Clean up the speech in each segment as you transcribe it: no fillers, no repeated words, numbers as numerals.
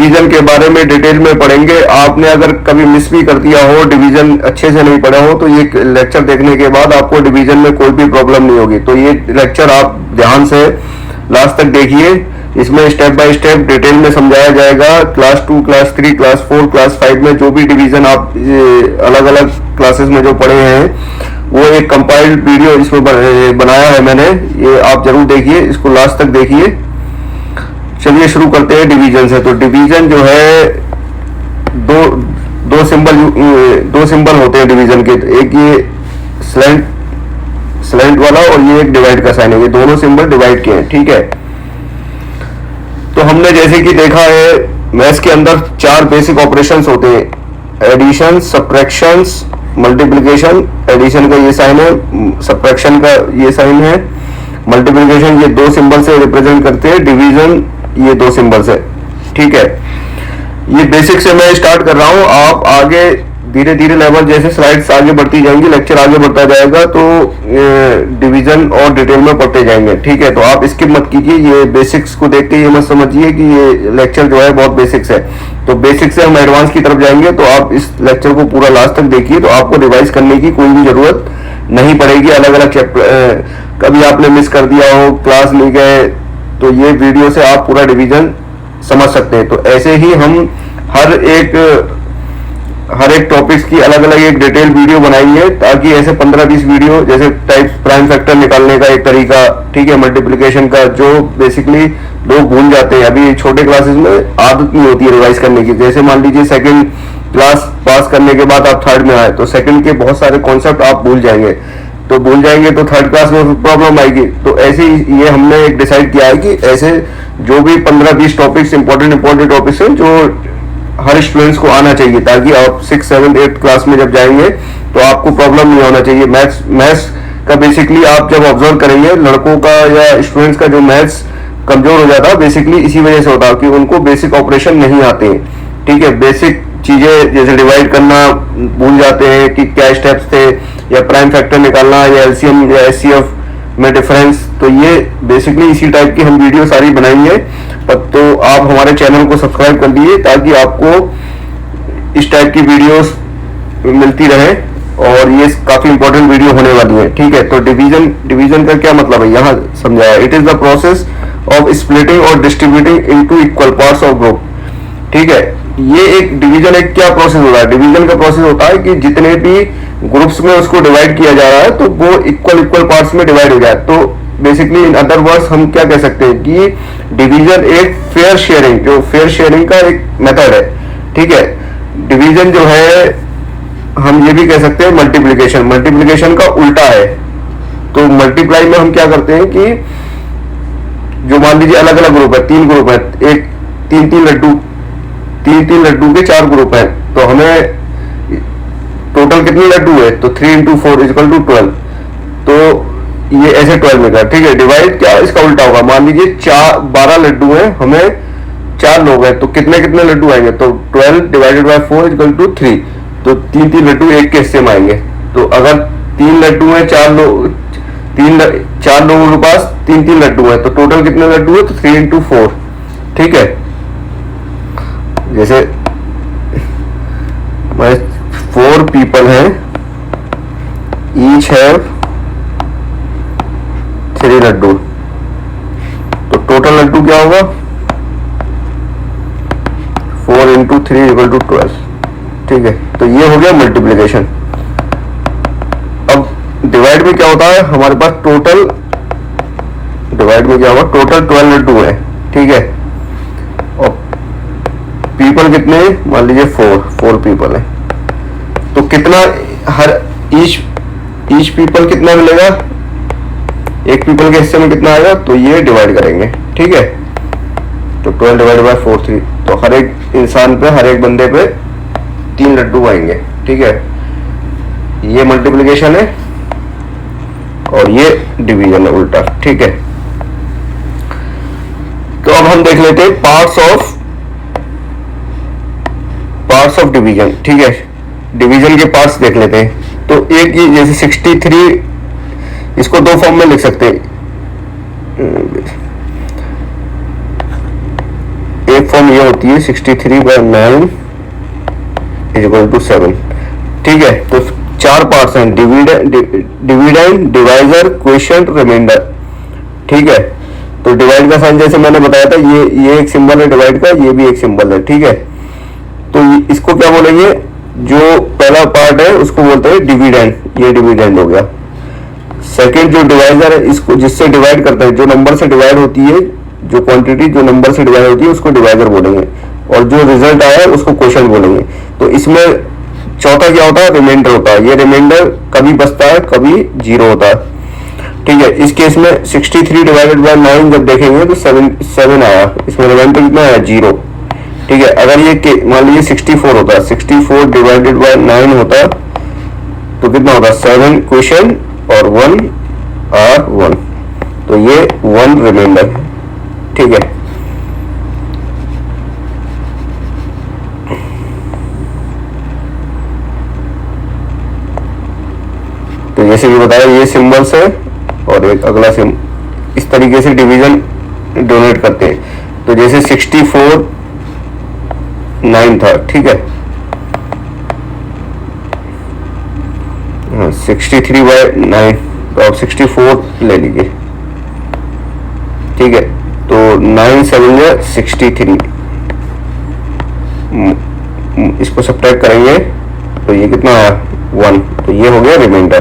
Division के बारे में डिटेल में पढ़ेंगे। आपने अगर कभी मिस भी कर दिया हो, डिवीजन अच्छे से नहीं पढ़ा हो, तो ये लेक्चर देखने के बाद आपको डिवीजन में कोई भी प्रॉब्लम नहीं होगी। तो ये लेक्चर आप ध्यान से लास्ट तक देखिए। इसमें स्टेप बाय स्टेप डिटेल में समझाया जाएगा। क्लास 2, क्लास 3, क्लास 4, क्लास 5 में जो भी डिवीजन आप अलग अलग क्लासेस में जो पढ़े हैं, वो एक कंपाइल्ड वीडियो इसमें बनाया है मैंने, ये आप जरूर देखिए, इसको लास्ट तक देखिए। चलिए शुरू करते हैं डिवीजन से। तो डिवीजन जो है दो सिंबल होते हैं डिवीजन के। एक ये स्लैंट वाला और ये एक डिवाइड का साइन है, ये दोनों सिंबल डिवाइड के हैं, ठीक है। तो हमने जैसे कि देखा है मैथ्स के अंदर 4 बेसिक ऑपरेशंस होते हैं, एडिशन, सब्ट्रैक्शंस, मल्टीप्लिकेशन। एडिशन का ये साइन है, सब्ट्रैक्शन का ये साइन है, मल्टीप्लिकेशन ये 2 सिंबल से रिप्रेजेंट करते हैं, डिवीजन ये 2 सिंबल से, ठीक है। ये बेसिक से मैं स्टार्ट कर रहा हूँ। आप आगे धीरे धीरे लेवल जैसे स्लाइड्स आगे बढ़ती जाएंगी, लेक्चर आगे बढ़ता जाएगा, तो डिवीजन और डिटेल में पढ़ते जाएंगे, ठीक है। तो आप स्किप मत कीजिए, ये बेसिक्स को देख के ये मत समझिए कि ये लेक्चर जो है बहुत बेसिक्स है। तो बेसिक से हम एडवांस की तरफ जाएंगे, तो आप इस लेक्चर को पूरा लास्ट तक देखिए, तो आपको रिवाइज करने की कोई भी जरूरत नहीं पड़ेगी। अलग अलग चैप्टर कभी आपने मिस कर दिया हो, क्लास नहीं गए, तो ये वीडियो से आप पूरा डिवीजन समझ सकते हैं। तो ऐसे ही हम हर एक टॉपिक्स की अलग अलग एक डिटेल वीडियो बनाएंगे, ताकि ऐसे 15-20 वीडियो, जैसे टाइप प्राइम फैक्टर निकालने का एक तरीका, ठीक है, मल्टीप्लिकेशन का, जो बेसिकली लोग भूल जाते हैं। अभी छोटे क्लासेस में आदत नहीं होती है रिवाइज करने की। जैसे मान लीजिए सेकंड क्लास पास करने के बाद आप थर्ड में आए, तो सेकंड के बहुत सारे कॉन्सेप्ट आप भूल जाएंगे, तो थर्ड क्लास में प्रॉब्लम आएगी। तो ऐसे ही ये हमने एक डिसाइड किया है कि ऐसे जो भी 15-20 टॉपिक्स इंपॉर्टेंट टॉपिक्स हैं, जो हर स्टूडेंट्स को आना चाहिए, ताकि आप 6, 7, 8 क्लास में जब जाएंगे तो आपको प्रॉब्लम नहीं होना चाहिए। मैथ्स का बेसिकली आप जब ऑब्जर्व करेंगे, लड़कों का या स्टूडेंट्स का जो मैथ्स कमजोर हो जाता है, बेसिकली इसी वजह से होता है कि उनको बेसिक ऑपरेशन नहीं आते हैं, ठीक है। बेसिक चीजें जैसे डिवाइड करना भूल जाते हैं कि क्या स्टेप्स थे, या प्राइम फैक्टर निकालना, या एलसीएम या एचसीएफ में डिफरेंस। तो ये बेसिकली इसी टाइप की हम वीडियो सारी बनाएंगे। तो आप हमारे चैनल को सब्सक्राइब कर लीजिए, ताकि आपको इस टाइप की वीडियोस मिलती रहे, और ये काफी इंपॉर्टेंट वीडियो होने वाली है, ठीक है। तो डिवीजन का क्या मतलब है यहाँ समझाया। It is the process of splitting और distributing into equal parts of group, ठीक है। ये एक डिवीजन एक क्या प्रोसेस होता है, डिवीजन का प्रोसेस होता है कि जितने भी ग्रुप्स में उसको डिवाइड किया जा रहा है, तो वो इक्वल पार्ट्स में डिवाइड हो जाए। तो बेसिकली इन अदर वर्ड्स हम क्या कह सकते हैं कि डिवीजन एक फेयर शेयरिंग का एक मेथड है, ठीक है। डिवीजन जो है हम ये भी कह सकते हैं मल्टीप्लिकेशन का उल्टा है। तो मल्टीप्लाई में हम क्या करते हैं कि जो मान लीजिए अलग अलग ग्रुप है, 3 ग्रुप है, एक 3 लड्डू के 4 ग्रुप है, तो हमें टोटल कितने लड्डू है, तो 3 × 4 = 12। तो ये ऐसे 12 मिलेगा, ठीक है। डिवाइड क्या इसका उल्टा होगा, मान लीजिए 12 लड्डू हैं, हमें 4 लोग हैं, तो कितने लड्डू आएंगे, तो 12 / 4 = 3। तो 3 लड्डू एक के हिस्से में आएंगे। तो अगर 3 लड्डू हैं, 4 लोगों के पास 3 लड्डू हैं, तो टोटल कितने लड्डू है, तो 3 × 4, ठीक है। जैसे 4 पीपल हैं, ईच हैव 3 लड्डू, तो टोटल लड्डू क्या होगा, 4 × 3 = 12, ठीक है। तो ये हो गया मल्टीप्लिकेशन। अब डिवाइड में क्या होता है, हमारे पास टोटल 12 लड्डू है, ठीक है। और पीपल कितने, मान लीजिए 4 पीपल है, तो कितना हर ईच पीपल कितना मिलेगा, एक पीपल के हिस्से में कितना आएगा, तो ये डिवाइड करेंगे, ठीक है। तो 12 / 4 3, तो हर एक इंसान पे, हर एक बंदे पे 3 लड्डू आएंगे, ठीक है। ये मल्टीप्लिकेशन है और ये डिवीजन है उल्टा, ठीक है। तो अब हम देख लेते हैं पार्ट्स ऑफ डिवीजन, ठीक है। डिवीजन के पार्ट्स देख लेते हैं। तो एक ये जैसे 63, इसको 2 फॉर्म में लिख सकते हैं। एक फॉर्म ये होती होती है 63/9 इज इक्वल टू 7। ठीक है, तो 4 पार्ट्स हैं, डिविडेंड, डिवाइजर, क्वोशिएंट, रिमाइंडर। ठीक है, तो डिवाइड का साइन जैसे मैंने बताया था, ये एक सिंबल है डिवाइड का, ये भी एक सिंबल है। ठीक है, तो इसको क्या बोलेंगे, जो पहला पार्ट है उसको बोलते हैं डिविडेंड, ये डिविडेंड हो गया। सेकंड जो डिवाइजर है, इसको जिससे डिवाइड करते हैं, जो नंबर से डिवाइड होती है, जो क्वांटिटी जो नंबर से डिवाइड होती है उसको डिवाइजर बोलेंगे, और जो रिजल्ट आया है उसको क्वोशिएंट बोलेंगे। तो इसमें चौथा क्या होता है, रिमाइंडर होता है। ये रिमाइंडर कभी बचता है, कभी 0 होता है। ठीक है, इस केस में 63/9 जब देखेंगे तो 7 आया, इसमें रिमाइंडर कितना आया, 0। ठीक है, अगर ये मान लीजिए 64 होता है, 64/9 होता है तो कितना होता है, 7 क्वोशिएंट और 1 आर 1, तो ये 1 रिमाइंडर। ठीक है, तो जैसे कि बताया, ये सिंबल्स है और एक अगला इस तरीके से डिवीजन डोनेट करते हैं। तो जैसे 64/9 था, ठीक है, 63/9, तो आप 64 ले लीजिए। ठीक है, तो 9 7 या 63, इसको सब्ट्रैक्ट करेंगे तो ये कितना आया, 1, तो ये हो गया रिमाइंडर।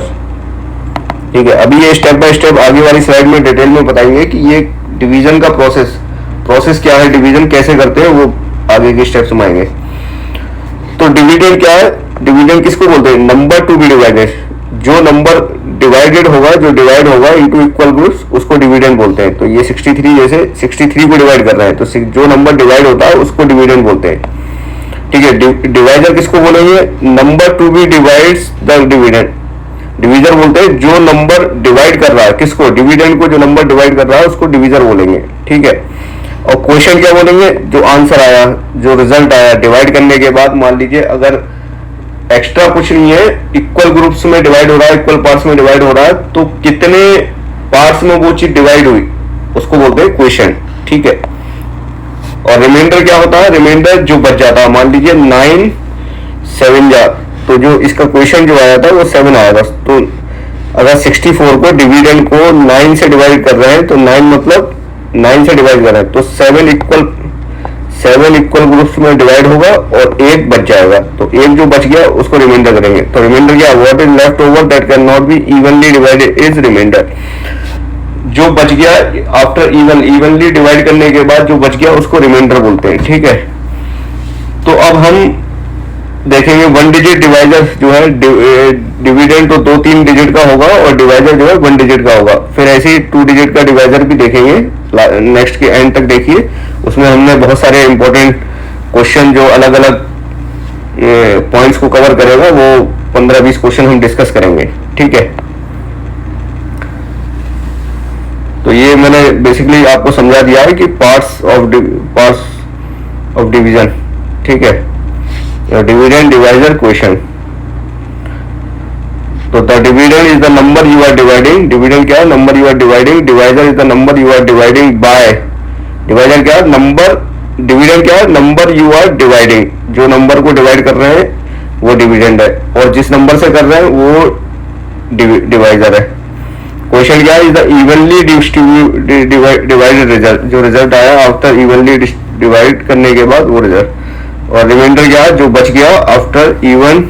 ठीक है, अभी ये स्टेप बाय स्टेप आगे वाली स्लाइड में डिटेल में बताएंगे कि ये डिवीजन का प्रोसेस क्या है, डिवीजन कैसे करते हैं, वो आगे के स्टेप्स में आएंगे। तो डिविडेंड क्या है, डिविडेंड किसको बोलते हैं, नंबर टू बी डिवाइडेड। जो नंबर डिवाइडेड होगा, जो डिवाइड होगा इनटू इक्वल ग्रुप्स, उसको डिविडेंड बोलते हैं। तो ये 63 जैसे 63 को डिवाइड कर रहे हैं, तो जो नंबर डिवाइड होता है उसको डिविडेंड बोलते हैं। ठीक है, डिवाइजर किसको बोलेंगे, number to be divides the dividend. Divisor बोलते हैं जो नंबर डिवाइड कर रहा है, किसको, डिविडेंड को, जो नंबर डिवाइड कर रहा है उसको डिवीजर बोलेंगे। ठीक है, और क्वेश्चन क्या बोलेंगे, जो आंसर आया, जो रिजल्ट आया डिवाइड करने के बाद, मान लीजिए अगर एक्स्ट्रा कुछ नहीं है, इक्वल ग्रुप्स में डिवाइड हो रहा है, इक्वल पार्ट्स में डिवाइड हो रहा है, तो कितने पार्ट्स में वो चीज डिवाइड हुई उसको बोलते हैं क्वेश्चन। ठीक है, और रिमाइंडर क्या होता है, रिमाइंडर जो बच जाता है, मान लीजिए 9 7 जा, तो जो इसका क्वेश्चन जो आया था वो 7 आया था। तो अगर 64 को डिविडेंड को 9 से डिवाइड कर रहे हैं, तो 9 मतलब 9 से डिवाइड कर रहे हैं, तो 7 इक्वल ग्रुप्स में डिवाइड होगा और एक बच जाएगा। तो एक जो बच गया उसको रिमाइंडर करेंगे। तो रिमाइंडर क्या, what is left over that can not be evenly divided is remainder. जो बच गया आफ्टर इवनली डिवाइड करने के बाद जो बच गया उसको रिमाइंडर बोलते हैं। ठीक है, तो अब हम देखेंगे 1 डिजिट डिवाइजर जो है, डिविडेंड तो 2-3 डिजिट का होगा और डिवाइजर जो है 1 डिजिट का होगा। फिर ऐसे ही 2 डिजिट का डिवाइजर भी देखेंगे, नेक्स्ट के एंड तक देखिए, उसमें हमने बहुत सारे इंपॉर्टेंट क्वेश्चन जो अलग अलग पॉइंट्स को कवर करेगा, वो 15-20 क्वेश्चन हम डिस्कस करेंगे। ठीक है, तो ये मैंने बेसिकली आपको समझा दिया है कि पार्ट्स ऑफ डिवीजन। ठीक है, डिविडेंड, डिवाइजर, क्वेश्चन। तो the dividend is the number you are dividing, dividend क्या है, number you are dividing, divisor is the number you are dividing by, divisor क्या है, नंबर, डिविडेंड क्या है, नंबर यू आर डिवाइडिंग, जो number को divide कर रहे हैं वो डिविडेंड है, और जिस नंबर से कर रहे हैं वो डिवाइजर है। क्वेश्चन क्या है, is the evenly divided result, जो रिजल्ट आया आफ्टर इवनली डिवाइड करने के बाद वो रिजल्ट। और रिमाइंडर क्या है, जो बच गया after even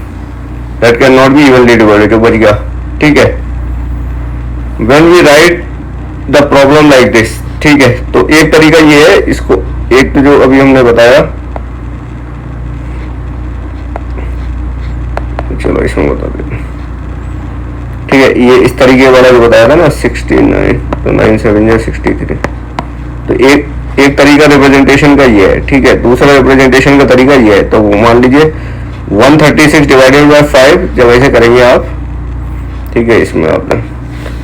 that can not be evenly divided, जो बच गया। ठीक है, when we write the problem like this. ठीक है, तो एक तरीका ये है, इसको एक तो जो अभी हमने बताया, चलो इसमें बता देते। ठीक है, ये इस तरीके वाला जो बताया था ना 69, तो 9 7 या 63, तो एक तरीका रिप्रेजेंटेशन का ये है। ठीक है, दूसरा रिप्रेजेंटेशन का तरीका ये है, तो मान लीजिए 136 डिवाइडेड बाय 5 जब ऐसे करेंगे आप। ठीक है, इसमें आपने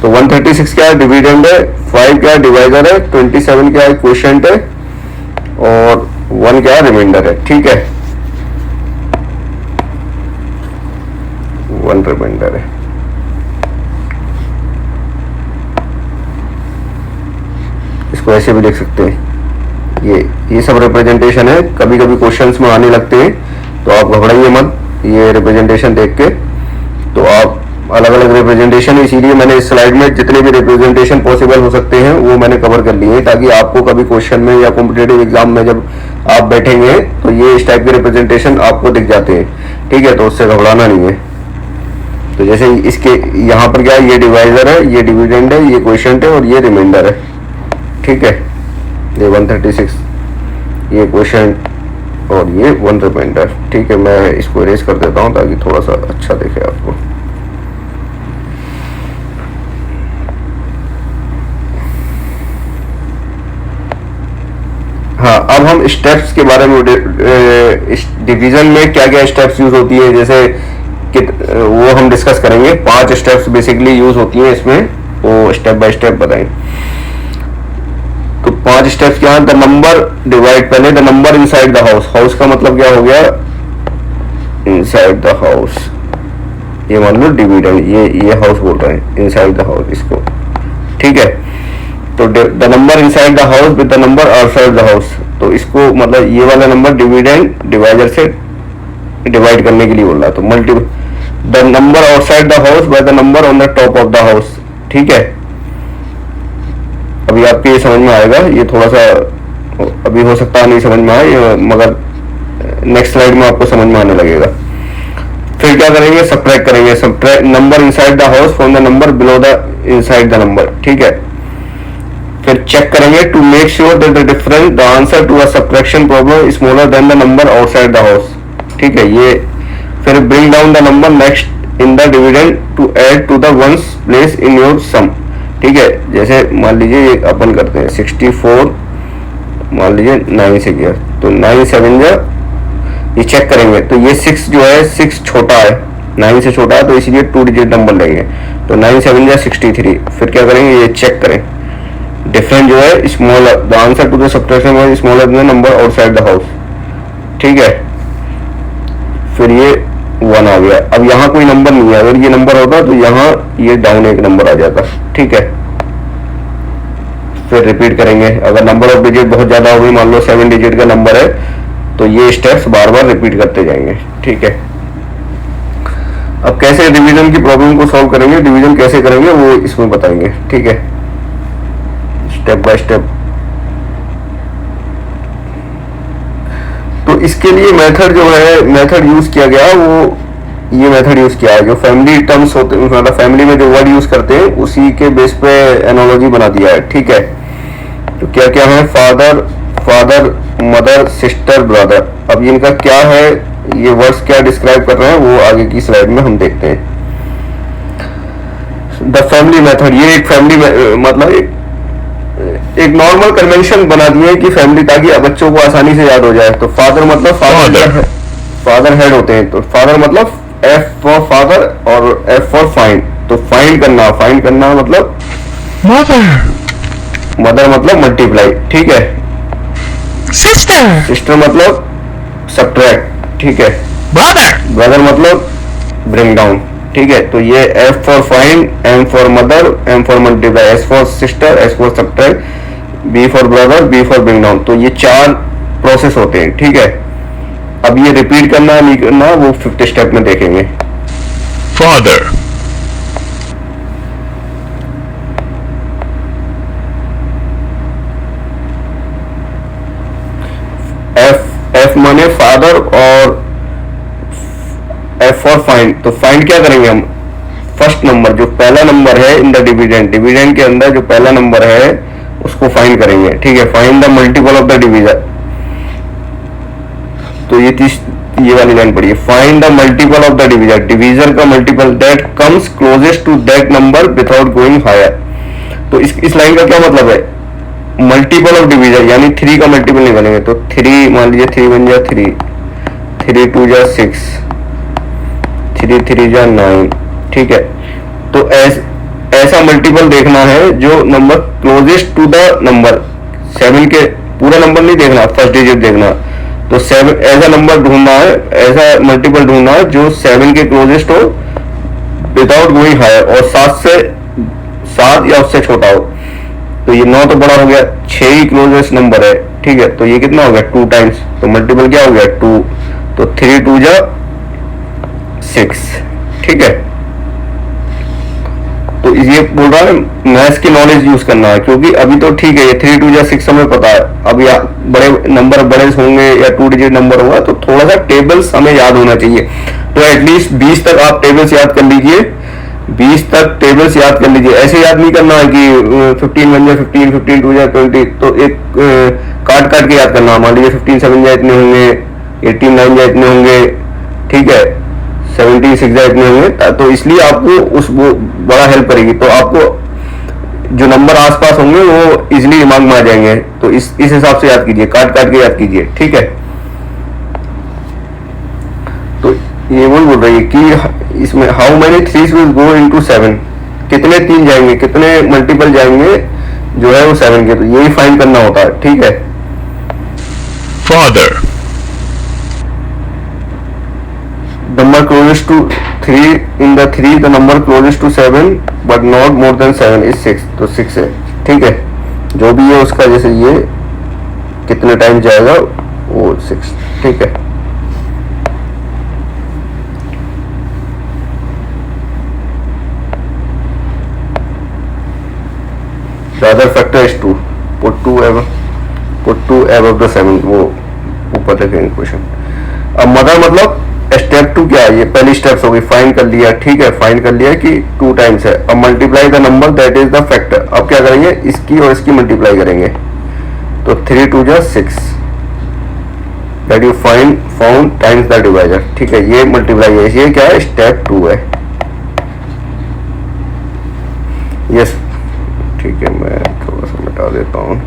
तो 136 क्या है, डिविडेंड है, 5 क्या है, डिवाइजर है, 27 क्या है, क्वोशिएंट है, और 1 क्या है, रिमाइंडर है। ठीक है, 1 रिमाइंडर है। इसको ऐसे भी लिख सकते हैं, ये सब रिप्रेजेंटेशन है, कभी कभी क्वेश्चंस में आने लगते हैं, तो आप घबराइए मत ये रिप्रेजेंटेशन देख के। तो आप अलग अलग रिप्रेजेंटेशन, इसीलिए मैंने इस स्लाइड में जितने भी रिप्रेजेंटेशन पॉसिबल हो सकते हैं वो मैंने कवर कर लिए हैं, ताकि आपको कभी क्वेश्चन में या कॉम्पिटेटिव एग्जाम में जब आप बैठेंगे तो ये इस टाइप के रिप्रेजेंटेशन आपको दिख जाते हैं, ठीक है। तो उससे घबराना नहीं है। तो जैसे इसके यहाँ पर क्या है, ये डिवाइजर है, ये डिविडेंड है, ये क्वोशिएंट है और ये रिमाइंडर है, ठीक है। ये 136 ये क्वोशिएंट और ये 1 रिमाइंडर, ठीक है। मैं इसको इरेज कर देता हूँ ताकि थोड़ा सा अच्छा दिखे आपको। हाँ, अब हम स्टेप्स के बारे में, डिवीजन में क्या क्या स्टेप्स यूज होती है जैसे कि वो हम डिस्कस करेंगे। 5 स्टेप्स बेसिकली यूज होती हैं इसमें, वो स्टेप बाय स्टेप बताएं। तो 5 स्टेप्स क्या है। द नंबर डिवाइड, पहले the number inside the house. House का मतलब क्या हो गया, इनसाइड द हाउस, ये मान लो डिविडेंड, ये हाउस बोल रहे हैं, इनसाइड द हाउस इसको, ठीक है। तो the number inside the house with the number outside the house, तो इसको मतलब ये वाला नंबर डिविडेंड डिवाइजर से डिवाइड करने के लिए बोल रहा। तो multi the number outside the house by the number on the top of the house, ठीक है। अभी आपको ये समझ में आएगा, ये थोड़ा सा अभी हो सकता है नहीं समझ में आए, मगर नेक्स्ट स्लाइड में आपको समझ में आने लगेगा। फिर क्या करेंगे, सब्ट्रैक्ट करेंगे। Subtract number inside the house from the number below the inside the number, ठीक है। फिर चेक करेंगे to make sure that the difference the answer to a subtraction problem smaller than the number outside the house, ठीक है। ये फिर bring down the number next in the dividend to add to the ones place in your sum, ठीक है। जैसे मान लीजिए ये अपन करते हैं 64, मान लीजिए 9 से किया, तो 9 7 जा, ये चेक करेंगे। तो ये 6 जो है 6 छोटा है, 9 से छोटा है, तो इसीलिए 2 डिजिट नंबर लेंगे। तो 9 7 जा 63। फिर क्या करेंगे, ये चेक करें डिफरेंट जो है smaller, the answer to the subtraction was smaller than the number outside the house, ठीक है। फिर ये 1 आ गया। अब यहाँ कोई नंबर नहीं है, अगर ये नंबर होता तो यहाँ ये डाउन एक नंबर आ जाता, ठीक है। फिर रिपीट करेंगे। अगर नंबर ऑफ डिजिट बहुत ज्यादा हो गई, मान लो 7 डिजिट का नंबर है, तो ये स्टेप्स बार बार रिपीट करते जाएंगे, ठीक है। अब कैसे डिवीजन की प्रॉब्लम को सॉल्व करेंगे, डिवीजन कैसे करेंगे वो इसमें बताएंगे, ठीक है, स्टेप बाय स्टेप। तो इसके लिए मेथड जो है, मेथड यूज किया गया वो ये मेथड यूज किया है, जो फैमिली टर्म्स होते हैं, मतलब फैमिली में जो वर्ड यूज करते हैं उसी के बेस पे एनालॉजी बना दिया है, ठीक है। तो क्या क्या है, father, father, mother, sister, brother. अब इनका क्या है, ये वर्ड्स क्या डिस्क्राइब कर रहे हैं वो आगे की स्लाइड में हम देखते हैं। द फैमिली मेथड, ये एक फैमिली मतलब एक नॉर्मल कन्वेंशन बना दिए है कि फैमिली, ताकि बच्चों को आसानी से याद हो जाए। तो फादर मतलब फादर हेड होते हैं, तो फादर मतलब F फॉर फादर और F फॉर फाइंड। तो फाइंड करना मतलब मदर मतलब मल्टीप्लाई, ठीक है। सिस्टर मतलब सब्ट्रैक्ट, ठीक है। ब्रदर मतलब ब्रिंग डाउन, ठीक है। तो ये F for find, M for mother, M for multiply, S for sister, S for subtract, B for brother, B for bring down. तो ये 4 प्रोसेस होते हैं, ठीक है। अब ये रिपीट करना नहीं करना वो 5th स्टेप में देखेंगे। Father, F माने फादर और F फॉर फाइंड। तो फाइंड क्या करेंगे हम, फर्स्ट नंबर जो पहला नंबर है इन द डिविडेंड, डिविडेंड के अंदर जो पहला नंबर है उसको फाइंड करेंगे, ठीक है। Find the multiple of the division. तो ये वाली लाइन पढ़िए, find the multiple of the division, divisor का multiple that comes closest to that number without going higher. तो इस लाइन का क्या मतलब है, मल्टीपल ऑफ डिवीजर यानी 3 का मल्टीपल निकालेंगे। तो 3 मान लीजिए 3 1 जा 3, 3 2 जा 6, 3 3 जा 9, ठीक है। तो ऐसा मल्टीपल देखना है जो number closest to the number 7 के, पूरा नंबर नहीं देखना, फर्स्ट डिजिट देखना। तो 7 ऐसा नंबर ढूंढना है, ऐसा मल्टीपल ढूंढना है जो 7 के क्लोजेस्ट हो विदाउट गोइंग हायर, और 7 या उससे छोटा हो। तो ये 9 तो बड़ा हो गया, 6 ही क्लोजेस्ट नंबर है, ठीक है, तो ये कितना हो गया 2 टाइम्स, तो मल्टीपल क्या हो गया 2, तो 3 2 जा 6, ठीक है। तो ये बोल रहा है मैथ्स की नॉलेज यूज करना है, क्योंकि अभी तो ठीक है ये 3 2 जा 6 हमें पता है, अब या बड़े नंबर बड़े होंगे या 2 डिजिट नंबर होगा तो थोड़ा सा टेबल्स हमें याद होना चाहिए। तो एटलीस्ट 20 तक आप टेबल्स याद कर लीजिए, 20 तक टेबल्स याद कर लीजिए। ऐसे याद नहीं करना है कि 15 1 जा 15, 15 2 जा 20, तो एक काट काट के याद करना। मान लीजिए 15 7 जा इतने होंगे, 18 9 जा इतने होंगे, ठीक है, 17 6 जा इतने होंगे, तो इसलिए आपको उस वो बड़ा हेल्प करेगी। तो आपको जो नंबर आसपास होंगे वो इजिली दिमाग में आ जाएंगे, तो इस हिसाब से याद कीजिए, काट काट के याद कीजिए, ठीक है। तो ये वो बोल रही है कि इसमें how many threes will go into 7, कितने 3 जाएंगे, कितने मल्टीपल जाएंगे जो है वो 7 के, तो यही फाइंड करना होता है, ठीक है। Father. Number closest to 3 in the 3 the number closest to 7 but not more than 7 is 6, तो 6 है, ठीक है। जो भी है उसका जैसे ये कितने टाइम जाएगा वो 6, ठीक है। The other factor is 2, put 2 above the 7, वो ऊपर देखेंगे क्वेश्चन। अब मदर मतलब स्टेप 2 क्या है, ये पहली स्टेप्स होगी, फाइंड कर लिया, ठीक है, फाइंड कर लिया कि 2 टाइम्स है। अब multiply the number that is the factor, अब क्या करेंगे इसकी और इसकी मल्टीप्लाई करेंगे, तो 3 2 जा 6 that you found times the divisor, ठीक है, ये मल्टीप्लाई है, ये क्या है स्टेप 2 है। यस ठीक है, मैं थोड़ा सा मिटा देता हूँ।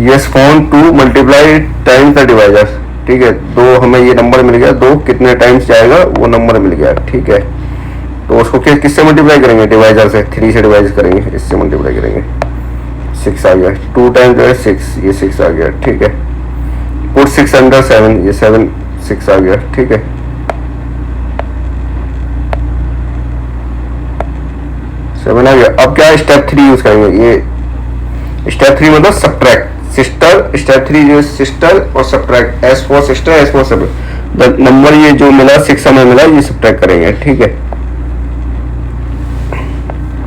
Yes found 2 multiply times the divisor, ठीक है, 2 हमें ये नंबर मिल गया, 2 कितने टाइम्स जाएगा वो नंबर मिल गया, ठीक है। तो उसको किससे मल्टीप्लाई करेंगे, डिवाइजर से, 3 से डिवाइड करेंगे, इससे मल्टीप्लाई करेंगे, 6 आ गया, 2 टाइम्स जो है 6, ये 6 आ गया, ठीक है। पुट 6 अंडर 7, ये 7 6 आ गया, ठीक है। सेवन आ गया। अब क्या स्टेप 3 यूज करेंगे, ये स्टेप 3 मतलब सब्ट्रैक्ट, सिस्टर, स्टेप 3 जो सिस्टर और subtract, S for sister S for subtract, number ये जो मिला 6 हमें मिला, ये सब्ट्रैक्ट करेंगे, ठीक है,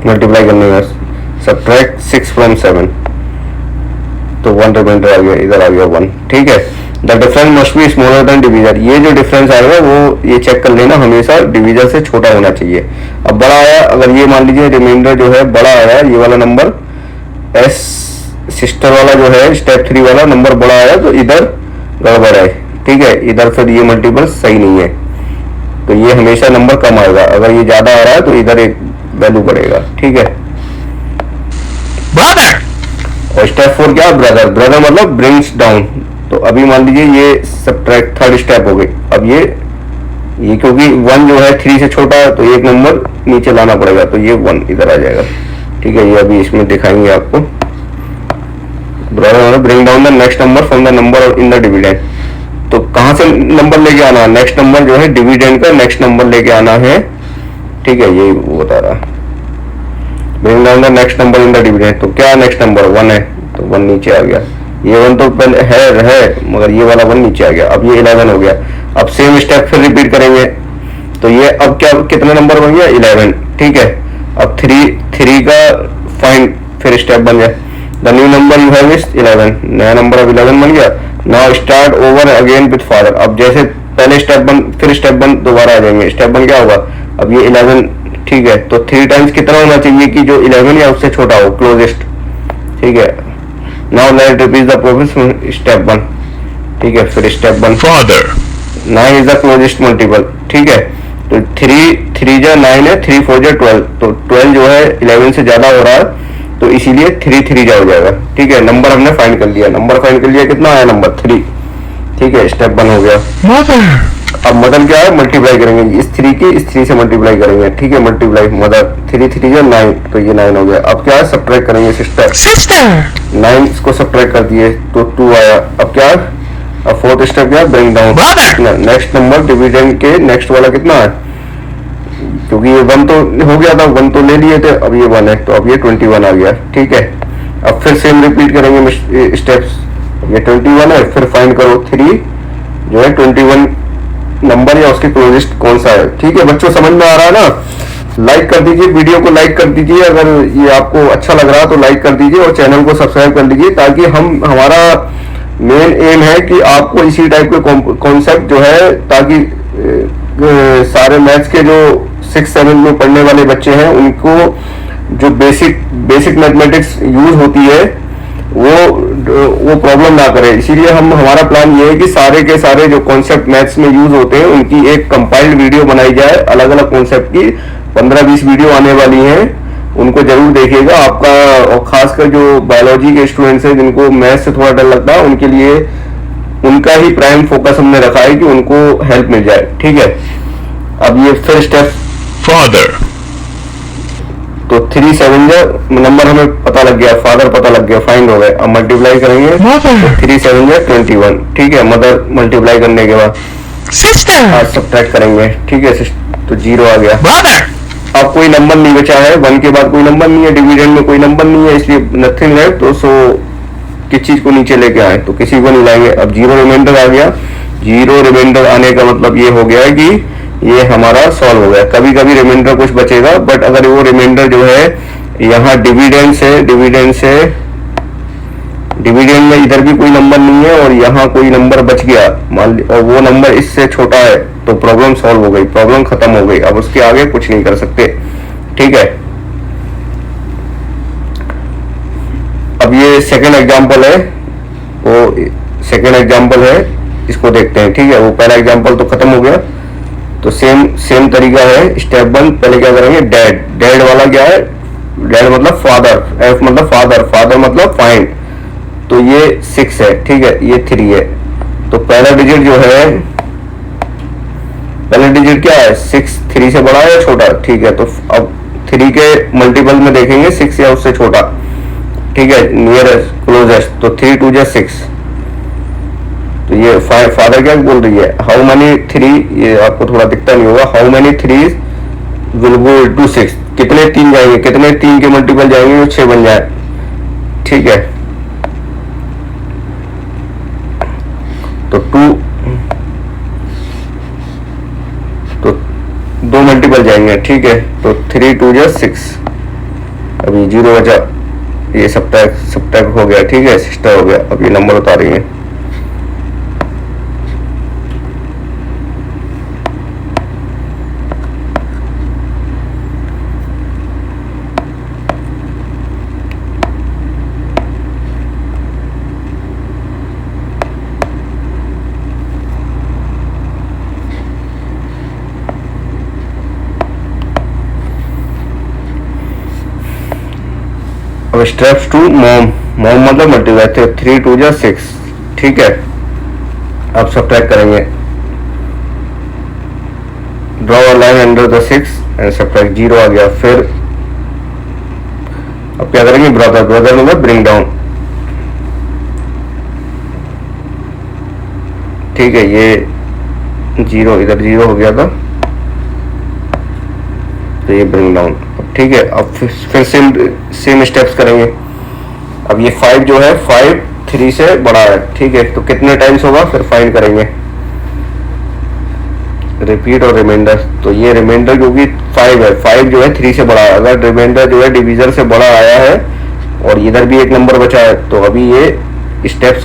मल्टीप्लाई करने का, सब्ट्रैक्ट 6 फ्रॉम 7, तो 1 रिमाइंडर आ गया, इधर आ गया 1, ठीक है। The difference must be smaller than divisor, ये जो डिफरेंस आएगा वो ये चेक कर लेना, हमेशा डिवीजर से छोटा होना चाहिए। अब बड़ा आया, अगर ये मान लीजिए रिमाइंडर जो है बड़ा आया, ये वाला नंबर एस सिस्टर वाला जो है स्टेप 3 वाला नंबर बड़ा आया, तो इधर गड़बड़ है, ठीक है, इधर फिर ये मल्टीपल सही नहीं है, तो ये हमेशा नंबर कम आएगा। अगर ये ज्यादा आ रहा है तो इधर एक वैल्यू बढ़ेगा, ठीक है। Brother. और स्टेप 4 क्या, ब्रदर, ब्रदर मतलब ब्रिंग्स डाउन, तो अभी मान लीजिए ये सब्ट्रैक्ट थर्ड स्टेप हो गई। अब ये क्योंकि 1 जो है 3 से छोटा है, तो एक नंबर नीचे लाना पड़ेगा, तो ये 1 इधर आ जाएगा, ठीक है। ये अभी इसमें दिखाएंगे आपको, brother bring down the next number from the number in the dividend, तो कहां से नंबर लेके आना है, नेक्स्ट नंबर जो है डिविडेंड का नेक्स्ट नंबर लेके आना है, ठीक है, यही वो बता रहा। Bring down the next number in the dividend, तो क्या नेक्स्ट नंबर 1 है, तो 1 नीचे आ गया, ये 1 तो पहले है मगर ये वाला 1 नीचे आ गया, अब ये 11 हो गया। अब सेम स्टेप फिर रिपीट करेंगे, तो ये अब क्या कितने नंबर बन गया 11, ठीक है। अब 3 का फाइंड फिर स्टेप बन गया, the new number you have is 11, नया नंबर अब 11 बन गया। Now start over again with father, अब जैसे पहले स्टेप बन फिर स्टेप बन दोबारा आ जाएंगे, स्टेप बन क्या होगा, अब ये 11, ठीक है, तो 3 टाइम्स कितना होना चाहिए कि जो 11 या उससे छोटा हो, क्लोजेस्ट, ठीक है। Now let repeat the process, step 1, ठीक है, फिर step 1, Father. 9 is the closest multiple, ठीक है, तो 3 जा 9 है, 3 4 जा 12, तो 12 जो है 11 से ज्यादा हो रहा है, तो इसीलिए 3 जा हो जाएगा, ठीक है। नंबर हमने फाइंड कर लिया, नंबर फाइंड कर लिया, कितना आया नंबर 3, ठीक है, स्टेप 1 हो गया। Mother. अब मदर क्या है, मल्टीप्लाई करेंगे, इस 3 की इस 3 से मल्टीप्लाई करेंगे, ठीक है, मल्टीप्लाई मदर 3 जा 9, तो ये 9 हो गया। अब क्या है, सब्ट्रैक्ट करेंगे सिस्टर, Sister. 9 इसको सब्ट्रैक्ट कर दिए तो 2 आया। अब क्या है, अब फोर्थ स्टेप क्या, bring down, Brother. Next number dividend के नेक्स्ट वाला कितना है, क्योंकि ये 1 तो हो गया था, 1 तो ले लिए थे, अब ये 1 है, तो अब ये 21 आ गया, ठीक है। अब फिर सेम रिपीट करेंगे स्टेप्स, ये 21 है, फिर फाइंड करो 3 जो है 21 नंबर या उसके क्लोजेस्ट कौन सा है। ठीक है बच्चों, समझ में आ रहा है ना? लाइक कर दीजिए, वीडियो को लाइक कर दीजिए, अगर ये आपको अच्छा लग रहा है तो लाइक कर दीजिए और चैनल को सब्सक्राइब कर लीजिए, ताकि हमारा मेन एम है कि आपको इसी टाइप के कॉन्सेप्ट जो है, ताकि सारे मैथ्स के जो 6-7 में पढ़ने वाले बच्चे हैं उनको जो बेसिक मैथमेटिक्स यूज होती है वो प्रॉब्लम ना करे। इसीलिए हमारा प्लान ये है कि सारे के सारे जो कॉन्सेप्ट मैथ्स में यूज होते हैं उनकी एक कंपाइल्ड वीडियो बनाई जाए, अलग अलग कॉन्सेप्ट की 15-20 वीडियो आने वाली हैं, उनको जरूर देखिएगा आपका। और खासकर जो बायोलॉजी के स्टूडेंट्स हैं जिनको मैथ्स से थोड़ा डर लगता है, उनके लिए उनका ही प्राइम फोकस हमने रखा है कि उनको हेल्प मिल जाए। ठीक है, अब ये फिर स्टेप father, तो 3 7 नंबर हमें पता लग गया, फादर पता लग गया, फाइंड हो गए। अब मल्टीप्लाई करेंगे Mother. तो 3 7 21। ठीक है, मदर मल्टीप्लाई करने के बाद sister, आज सब्ट्रैक्ट करेंगे। ठीक है, तो 0 आ गया। brother, अब कोई नंबर नहीं बचा है, 1 के बाद कोई नंबर नहीं है, डिविडेंड में कोई नंबर नहीं है, इसलिए नथिंग है। तो सो किस चीज को नीचे लेके आए, तो किसी को नहीं लाएंगे। अब 0 रिमाइंडर आ गया। 0 रिमाइंडर आने का मतलब ये हो गया कि ये हमारा सॉल्व हो गया। कभी कभी रिमाइंडर कुछ बचेगा, बट अगर वो रिमाइंडर जो है यहाँ डिविडेंड में इधर भी कोई नंबर नहीं है और यहाँ कोई नंबर बच गया मान ली, और वो नंबर इससे छोटा है, तो प्रॉब्लम सॉल्व हो गई, प्रॉब्लम खत्म हो गई। अब उसके आगे कुछ नहीं कर सकते। ठीक है, अब ये सेकेंड एग्जाम्पल है, वो सेकेंड एग्जाम्पल है, इसको देखते हैं। ठीक है, वो पहला एग्जाम्पल तो खत्म हो गया। तो सेम तरीका है। स्टेप 1 पहले क्या करेंगे, डैड वाला क्या है, डैड मतलब फादर, एफ मतलब फादर मतलब फाइंड। तो ये 6 है। ठीक है, ये 3 है। तो पहला डिजिट जो है, पहला डिजिट क्या है, 6 3 से बड़ा है या छोटा? ठीक है, तो अब 3 के मल्टीपल में देखेंगे 6 या उससे छोटा। ठीक है, नियरेस्ट क्लोजेस्ट, तो 3 2 6। तो ये फादर क्या बोल रही है, हाउ मेनी 3, ये आपको थोड़ा दिखता नहीं होगा, how many 3 will go to 6, कितने 3 जाएंगे, कितने 3 के मल्टीपल जाएंगे जो 6 बन जाए। ठीक है, तो 2 मल्टीपल जाएंगे। ठीक है, तो 3 2 6, अभी 0 बचा, ये सब्ट्रैक्ट हो गया। ठीक है, सिस्टर हो गया। अब ये नंबर उतारेंगे। अब स्टेप्स 2 मॉम मतलब मल्टीप्लाई, 3 2 6। ठीक है, अब सब्ट्रैक्ट करेंगे। Draw a line under the 6 and subtract, 0 आ गया। फिर अब क्या करेंगे, ब्रदर मतलब ब्रिंग डाउन। ठीक है, ये 0 इधर 0 हो गया था, तो ये ब्रिंग डाउन। ठीक है, अब फिर सेम स्टेप्स करेंगे। अब ये 5 जो है, 5 3 से बड़ा है। ठीक है, तो कितने टाइम्स होगा, फिर फाइंड करेंगे। रिपीट और रिमाइंडर, तो ये रिमाइंडर क्योंकि 5 है, 5 जो है 3 से बड़ा है। अगर रिमाइंडर जो है डिवीजर से बड़ा आया है और इधर भी एक नंबर बचा है, तो अभी ये स्टेप्स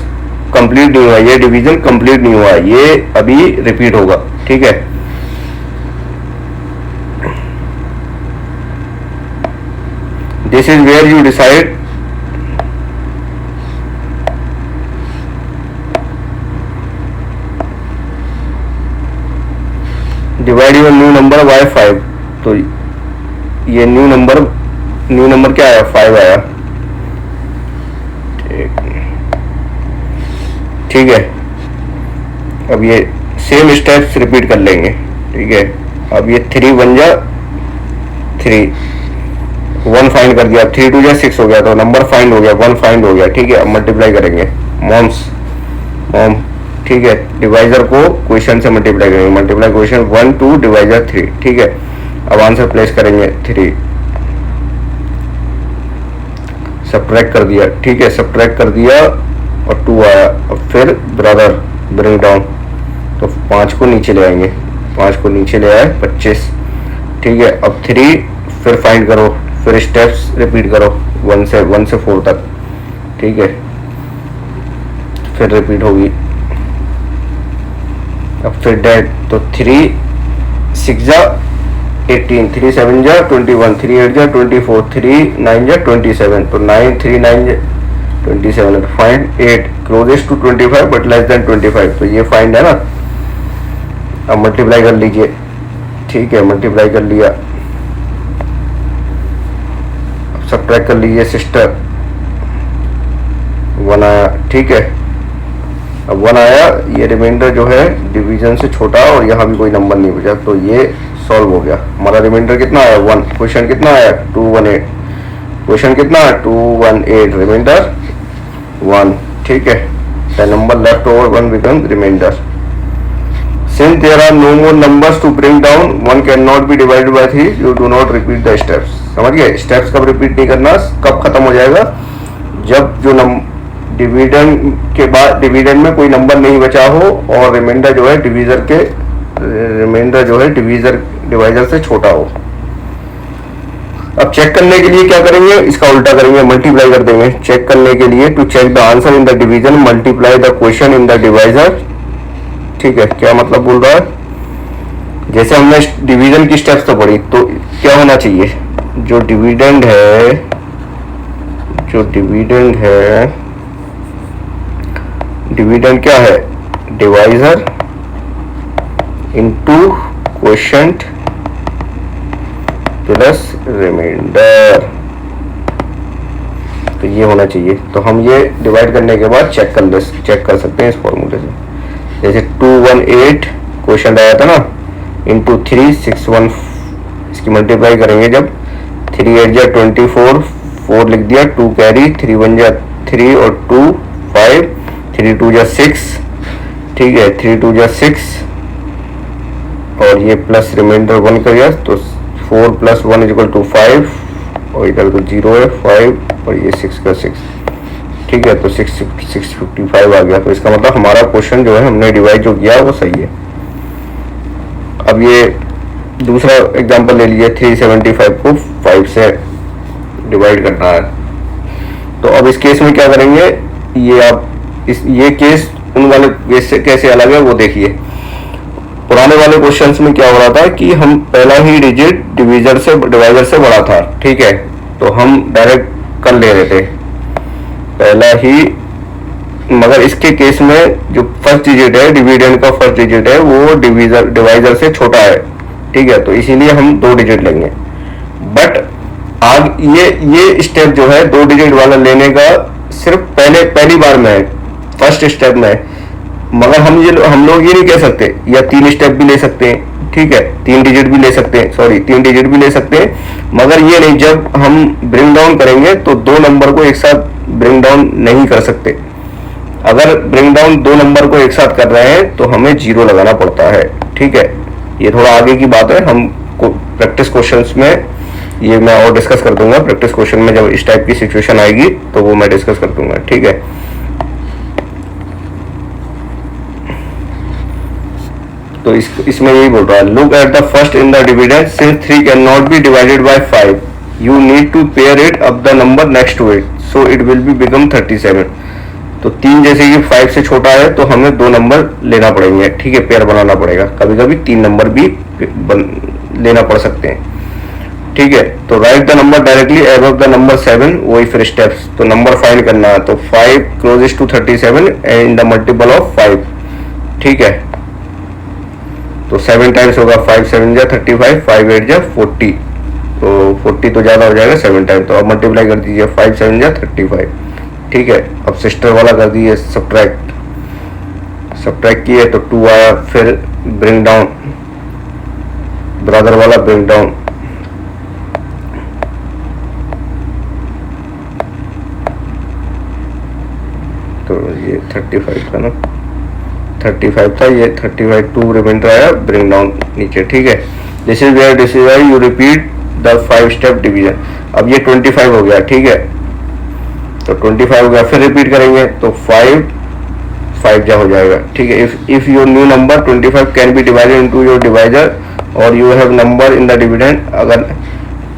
कंप्लीट नहीं हुआ, ये डिवीजन कंप्लीट नहीं हुआ, ये अभी रिपीट होगा। ठीक है, this is where you decide divide your new number by 5। तो ये न्यू नंबर क्या आया, 5 आया। ठीक है, अब ये सेम स्टेप्स रिपीट कर लेंगे। ठीक है, अब ये 3 बन जा 3, 1 फाइंड कर दिया। 3 2 6 हो गया, तो नंबर फाइंड हो गया, 1 फाइंड हो गया। ठीक है, अब मल्टीप्लाई करेंगे। मॉम। ठीक है, डिवाइजर को क्वेश्चन से मल्टीप्लाई करेंगे। Multiply question 1 2 divisor 3। ठीक है, अब आंसर प्लेस करेंगे 3, सब्ट्रैक्ट कर दिया। ठीक है, सब्ट्रैक्ट कर दिया और 2 आया। अब फिर ब्रदर ब्रिंग डाउन, तो 5 को नीचे ले आएंगे, 5 को नीचे ले आए 25, ठीक है। अब 3 फिर फाइंड करो, फिर स्टेप्स रिपीट करो 1 से 4 तक, ठीक है। फिर रिपीट होगी। अब फिर डेट, तो 3 6 जा 18, 3 7 जा 21, 3 8 जा 24, 3 9 जा 27, तो 9 3 9 जा 27। Find 8 closest to 25 but less than 25, तो ये फाइंड है ना। अब मल्टीप्लाई कर लीजिए, ठीक है, मल्टीप्लाई कर लिया। अब सब्ट्रैक्ट कर लीजिए सिस्टर, 1 आया, ठीक है। अब 1 आया, ये रिमाइंडर जो है डिवीजन से छोटा और यहाँ भी कोई नंबर नहीं बचा, तो ये सॉल्व हो गया। हमारा रिमाइंडर कितना आया 1, क्वेश्चन कितना आया 218, क्वेश्चन कितना 218, रिमाइंडर 1, ठीक है। The number left over 1 become remainder. Since there are no more numbers to bring down, 1 can not be divided by 3, you do not repeat the steps. समझ गए? स्टेप्स कब रिपीट नहीं करना, कब खत्म हो जाएगा, जब जो डिविडेंड के बाद डिविडेंड में कोई नंबर नहीं बचा हो और रिमाइंडर जो है डिवाइजर से छोटा हो। अब चेक करने के लिए क्या करेंगे, इसका उल्टा करेंगे, मल्टीप्लाई कर देंगे। चेक करने के लिए to check the answer in the division multiply the question in the divisor, ठीक है। क्या मतलब बोल रहा है, जैसे हमने डिवीजन की स्टेप्स तो पढ़ी, तो क्या होना चाहिए, जो डिविडेंड है डिविडेंड क्या है, divisor into quotient plus remainder, तो ये होना चाहिए। तो हम ये डिवाइड करने के बाद चेक कर सकते हैं इस फॉर्मूले से। जैसे 218 क्वोशिएंट आया था ना, इंटू 3 6 1, इसकी मल्टीप्लाई करेंगे जब 3 8 जा 24, 4 लिख दिया, 2 कैरी, 3 1 जा 3 और 2 5, 3 2 जा 6, ठीक है, 3 2 जा 6 और ये प्लस रिमाइंडर 1 कर दिया, तो 4 + 1 = 5 और इधर तो 0 है 5 और ये 6 का 6, ठीक है। तो 655 आ गया। तो इसका मतलब हमारा क्वेश्चन जो है हमने डिवाइड जो किया वो सही है। अब ये दूसरा एग्जांपल ले लीजिए, 375 को 5 से डिवाइड करना है। तो अब इस केस में क्या करेंगे, ये केस उन वाले केस से कैसे अलग है वो देखिए। पुराने वाले क्वेश्चंस में क्या हो रहा था कि हम पहला ही डिजिट डिवाइजर से बड़ा था, ठीक है, तो हम डायरेक्ट कर ले रहे थे पहला ही, मगर इसके केस में जो फर्स्ट डिजिट है, डिविडेंड का फर्स्ट डिजिट है, वो डिवाइजर से छोटा है, ठीक है, तो इसीलिए हम 2 डिजिट लेंगे। बट आग ये स्टेप जो है 2 डिजिट वाला लेने का सिर्फ पहली बार में है, फर्स्ट स्टेप में, मगर हम लोग ये नहीं कह सकते, या 3 स्टेप भी ले सकते हैं, ठीक है, 3 डिजिट भी ले सकते हैं, 3 डिजिट भी ले सकते हैं, मगर ये नहीं, जब हम ब्रिंग डाउन करेंगे तो 2 नंबर को एक साथ ब्रिंग डाउन नहीं कर सकते। अगर ब्रिंग डाउन 2 नंबर को एक साथ कर रहे हैं तो हमें 0 लगाना पड़ता है, ठीक है। ये थोड़ा आगे की बात है, हम प्रैक्टिस क्वेश्चंस में ये मैं और डिस्कस कर दूंगा। प्रैक्टिस क्वेश्चन में जब इस टाइप की सिचुएशन आएगी तो वो मैं डिस्कस कर दूंगा, ठीक है। तो इसमें यही बोल रहा है, look at the first in the dividend, since 3 can not be divided by 5, you need to pair it up the number next to it, so it will be become 37। तो 3 जैसे कि 5 से छोटा है तो हमें 2 नंबर लेना पड़ेंगे, ठीक है, पेयर बनाना पड़ेगा। कभी कभी 3 नंबर भी लेना पड़ सकते हैं, ठीक है। तो right the number directly above the number 7, वही फिर स्टेप्स। तो नंबर फाइंड करना है, तो 5 closest to 37 and the multiple of 5, ठीक है। तो 7 टाइम्स होगा, 5 7 जा 35, 5 8 जा 40, तो 40 तो ज़्यादा हो जाएगा 7 टाइम, तो अब मल्टीप्लाई कर दीजिए, 5 7 जा 35, ठीक है। अब सिस्टर वाला कर दीजिए सब्ट्रैक्ट किए तो 2 आया, फिर ब्रिंग डाउन, ब्रदर वाला ब्रिंग डाउन, तो ये 35 था ना, 35 था, ये 35 2 रिमाइंडर आया, ब्रिंग डाउन नीचे, ठीक है। This is where you repeat the 5 step division. अब ये 25 हो गया, ठीक है। तो 25 हो गया, फिर रिपीट करेंगे तो 5 5 जा हो जाएगा, ठीक है। If your new number 25 can be divided into your divisor और you have number in the dividend, अगर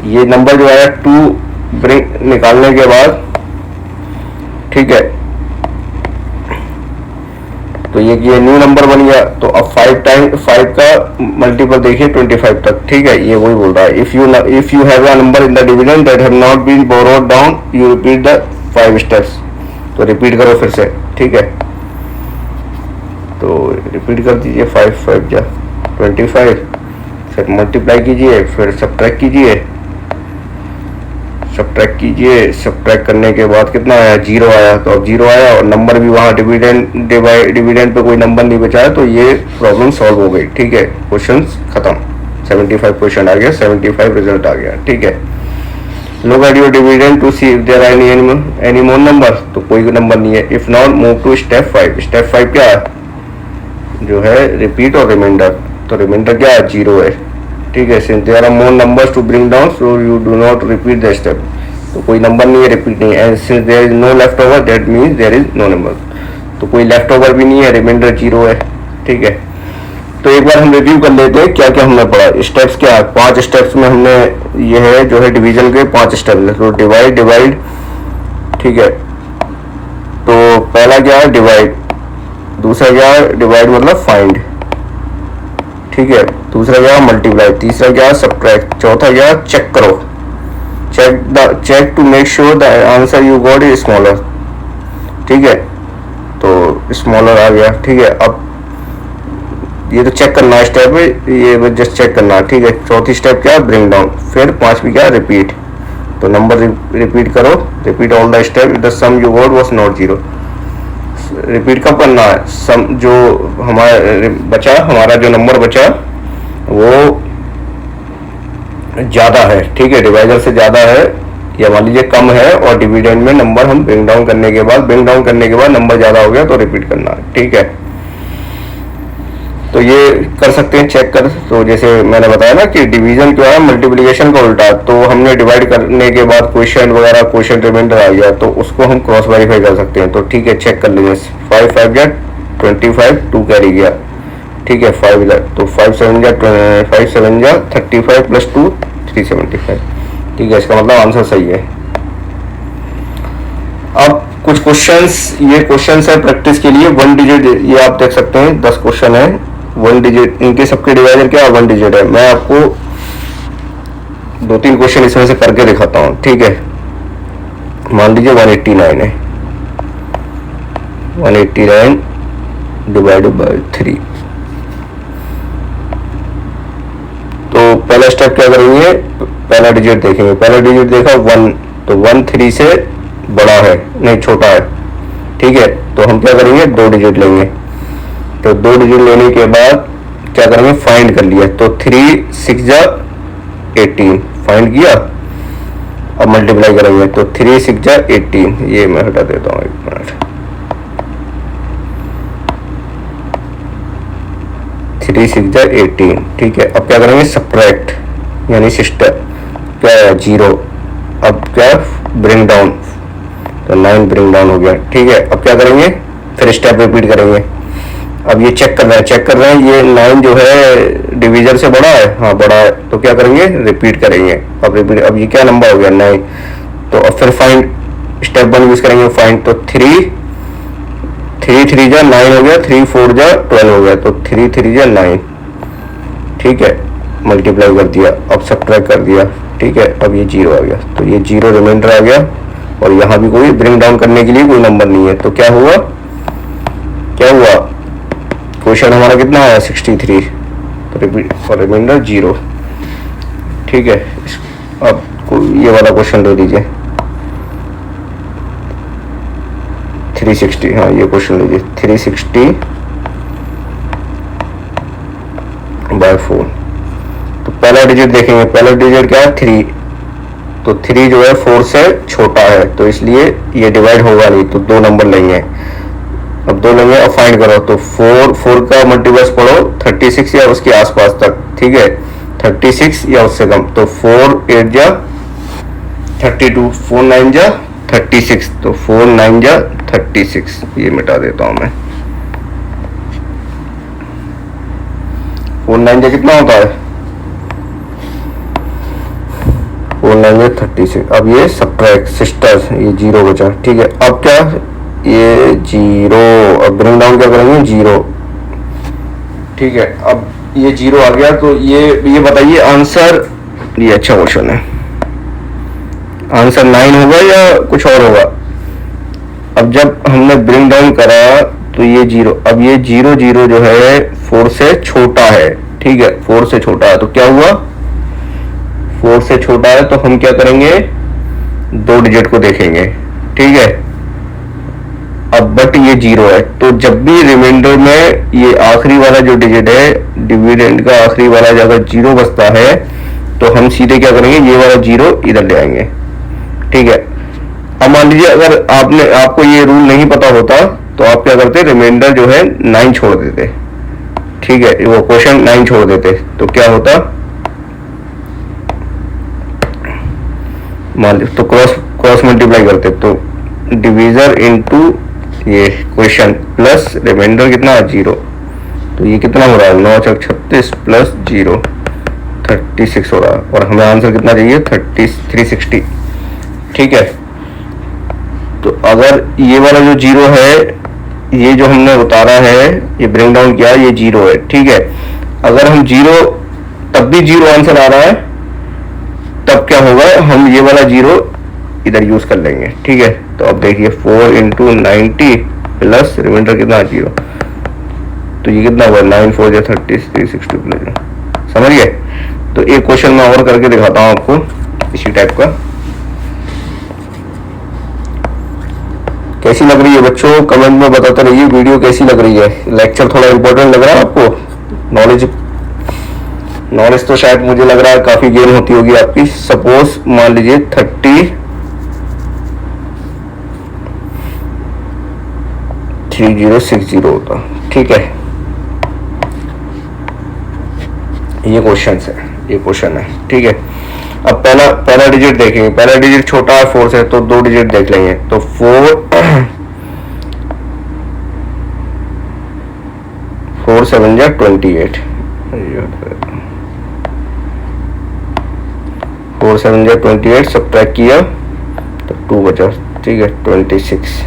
ये नंबर जो आया 2 ब्रिंग निकालने के बाद, ठीक है, तो ये न्यू नंबर बन गया। तो अब 5 का मल्टीपल देखिए 25 तक, ठीक है, ये वही बोल रहा है। If you have a number in the dividend that have not been borrowed down you repeat the 5 steps. तो रिपीट करो फिर से, ठीक है, तो रिपीट कर दीजिए 5 5 जा 25, फिर मल्टीप्लाई कीजिए, फिर सब्ट्रैक्ट कीजिए, सब्ट्रैक्ट करने के बाद कितना आया, 0 आया। तो अब 0 आया और नंबर भी वहाँ डिविडेंड पे कोई नंबर नहीं बचा है, तो ये प्रॉब्लम सॉल्व हो गई, ठीक है, क्वेश्चन खत्म। 75 क्वेश्चन आ गया, 75 रिजल्ट आ गया, ठीक है। Look at your dividend to see if there are any more number, तो कोई नंबर नहीं है। If not move to step 5। Step 5 क्या है, जो है रिपीट और रिमाइंडर, तो रिमाइंडर क्या है, 0 है, ठीक है। Since there are more numbers to bring down so you do not repeat the step, तो कोई नंबर नहीं है, रिपीट नहीं है। And since there is no left over that means there is no number, तो कोई लेफ्ट ओवर भी नहीं है, रिमाइंडर 0 है, ठीक है। तो एक बार हम रिव्यू कर लेते हैं क्या क्या हमने पढ़ा। स्टेप्स क्या है, 5 स्टेप्स में हमने ये है जो है डिवीजन के 5 स्टेप, तो डिवाइड, ठीक है। तो पहला क्या है डिवाइड, दूसरा क्या है डिवाइड मतलब फाइंड, ठीक है, दूसरा क्या है मल्टीप्लाई, तीसरा क्या है सब्ट्रैक्ट, चौथा क्या है चेक करो, check to make sure the answer you got is smaller, ठीक है, तो स्मॉलर आ गया, ठीक है। अब ये तो चेक करना है स्टेप है, ये जस्ट चेक करना है, ठीक है। चौथी स्टेप क्या है ब्रिंग डाउन, फिर 5वीं क्या है रिपीट, तो नंबर रिपीट करो, repeat all the step the sum you got was not 0। Repeat कब करना है, सम जो हमारा जो नंबर बचा वो ज्यादा है, ठीक है, डिवाइजर से ज्यादा है या मान लीजिए कम है, और डिविडेंड में नंबर हम ब्रिंग डाउन करने के बाद नंबर ज्यादा हो गया तो रिपीट करना है, ठीक है। तो ये कर सकते हैं चेक कर, तो जैसे मैंने बताया ना कि डिवीजन क्या है मल्टीप्लिकेशन का उल्टा, तो हमने डिवाइड करने के बाद क्वेश्चन रिमाइंडर आ गया, तो उसको हम क्रॉस वेरीफाई कर सकते हैं, तो ठीक है चेक कर लीजिए। 5 5 जा 25, 2 कैरी गया, ठीक है, 5 तो 5 7 जा 35 प्लस 2 375, ठीक है, इसका मतलब आंसर सही है। अब कुछ क्वेश्चंस, ये क्वेश्चंस है प्रैक्टिस के लिए, 1 डिजिट, ये आप देख सकते हैं 10 क्वेश्चन है 1 डिजिट, इनके सबके डिवाइजर क्या 1 डिजिट है। मैं आपको 2-3 क्वेश्चन इसमें से करके दिखाता हूँ, ठीक है। मान लीजिए 189 है, 189 डिवाइडेड बाय 3, तो पहला स्टेप क्या करेंगे, पहला डिजिट देखेंगे, पहला डिजिट देखा 1, तो 1 3 से बड़ा है, नहीं छोटा है, ठीक है, तो हम क्या करेंगे 2 डिजिट लेंगे, तो 2 डिजिट लेने के बाद क्या करेंगे फाइंड कर लिया, तो 3 6 जा 18 फाइंड किया। अब मल्टीप्लाई करेंगे तो 3 6 जा 18, ये मैं हटा देता हूँ 1 मिनट, 3 6 जा 18, ठीक है। अब क्या करेंगे सब्ट्रैक्ट, यानी सिस्टर क्या है 0, अब क्या ब्रिंग डाउन, तो 9 ब्रिंग डाउन हो गया, ठीक है। अब क्या करेंगे फिर स्टेप रिपीट करेंगे। अब ये चेक कर रहे हैं ये 9 जो है डिवीजन से बड़ा है, हाँ बड़ा है, तो क्या करेंगे रिपीट करेंगे। अब ये क्या नंबर हो गया 9, तो अब फिर फाइंड स्टेप 1 यूज करेंगे फाइंड, तो 3 3 जा 9 हो गया, 3 4 जा 12 हो गया, तो 3 3 जा 9, ठीक है, मल्टीप्लाई कर दिया, अब सब्ट्रैक्ट कर दिया, ठीक है। अब ये 0 आ गया, तो ये 0 रिमाइंडर आ गया, और यहाँ भी कोई ब्रिंग डाउन करने के लिए कोई नंबर नहीं है, तो क्या हुआ क्वेश्चन हमारा कितना आया 63, तो रिपीट और रिमाइंडर 0, ठीक है। अब ये वाला क्वेश्चन ले लीजिए 360, हाँ ये क्वेश्चन लीजिए 360 बाय 4, तो पहला डिजिट देखेंगे, पहला डिजिट क्या है 3, तो 3 जो है 4 से छोटा है, तो इसलिए ये डिवाइड होगा नहीं, तो 2 नंबर लेंगे, अब 2 लेंगे, अब फाइंड करो, तो 4 का मल्टीप्लस पढ़ो 36 या उसके आसपास तक, ठीक है, 36 या उससे कम, तो 4 8 जा 32, 4 9 जा 36, तो 4 9 जा 36, ये मिटा देता हूं मैं। 4 9 जा कितना होता है? 4 9 जा 36। अब ये सब्ट्रैक्ट सिस्टर्स, ये 0 बचा, ठीक है। अब क्या, ये 0, अब ब्रिंग डाउन क्या करेंगे, 0, ठीक है। अब ये 0 आ गया, तो ये बताइए आंसर, ये अच्छा क्वेश्चन है, आंसर 9 होगा या कुछ और होगा? अब जब हमने ब्रिंग डाउन करा तो ये 0, अब ये 0 0 जो है 4 से छोटा है, ठीक है, 4 से छोटा है, तो क्या हुआ, 4 से छोटा है, तो हम क्या करेंगे, 2 डिजिट को देखेंगे, ठीक है। अब बट ये 0 है, तो जब भी रिमाइंडर में ये आखिरी वाला जो डिजिट है, डिविडेंड का आखिरी वाला अगर 0 बचता है, तो हम सीधे क्या करेंगे, ये वाला 0 इधर ले आएंगे, ठीक है। अब मान लीजिए अगर आपको ये रूल नहीं पता होता, तो आप क्या करते, रिमाइंडर जो है 9 छोड़ देते, ठीक है, वो क्वेश्चन 9 छोड़ देते, तो क्या होता, मान लीजिए तो क्रॉस मल्टीप्लाई करते, तो डिवीजर इनटू ये क्वेश्चन प्लस रिमाइंडर कितना, 0, तो ये कितना हो रहा है, 9 चौक 36 प्लस 0 36 हो रहा है, और हमें आंसर कितना चाहिए, 360, ठीक है। तो अगर ये वाला जो 0 है, ये जो हमने उतारा है, ये ब्रिंग डाउन किया, ये 0 है, ठीक है। अगर हम 0, तब भी 0 आंसर आ रहा है, तब क्या होगा, हम ये वाला 0 इधर यूज कर लेंगे, ठीक है। तो अब देखिए 4 इंटू 90 प्लस रिमाइंडर कितना, 0, तो ये कितना हुआ, 9 4 30 360 प्लस, समझिए। तो एक क्वेश्चन मैं और करके दिखाता हूँ आपको इसी टाइप का। कैसी लग रही है बच्चों, कमेंट में बताते रहिए वीडियो कैसी लग रही है। लेक्चर थोड़ा इंपॉर्टेंट लग रहा है आपको, नॉलेज तो शायद मुझे लग रहा है काफी गेन होती होगी आपकी। सपोज मान लीजिए 3060 होता, ठीक है। ये क्वेश्चन है, ठीक है। अब पहला डिजिट देखेंगे, पहला डिजिट छोटा है 4 से, तो 2 डिजिट देख लेंगे, तो 4 7 जा 28, 4 7 जा 28, सब्ट्रैक्ट किया तो 2 बचा, ठीक है, 26।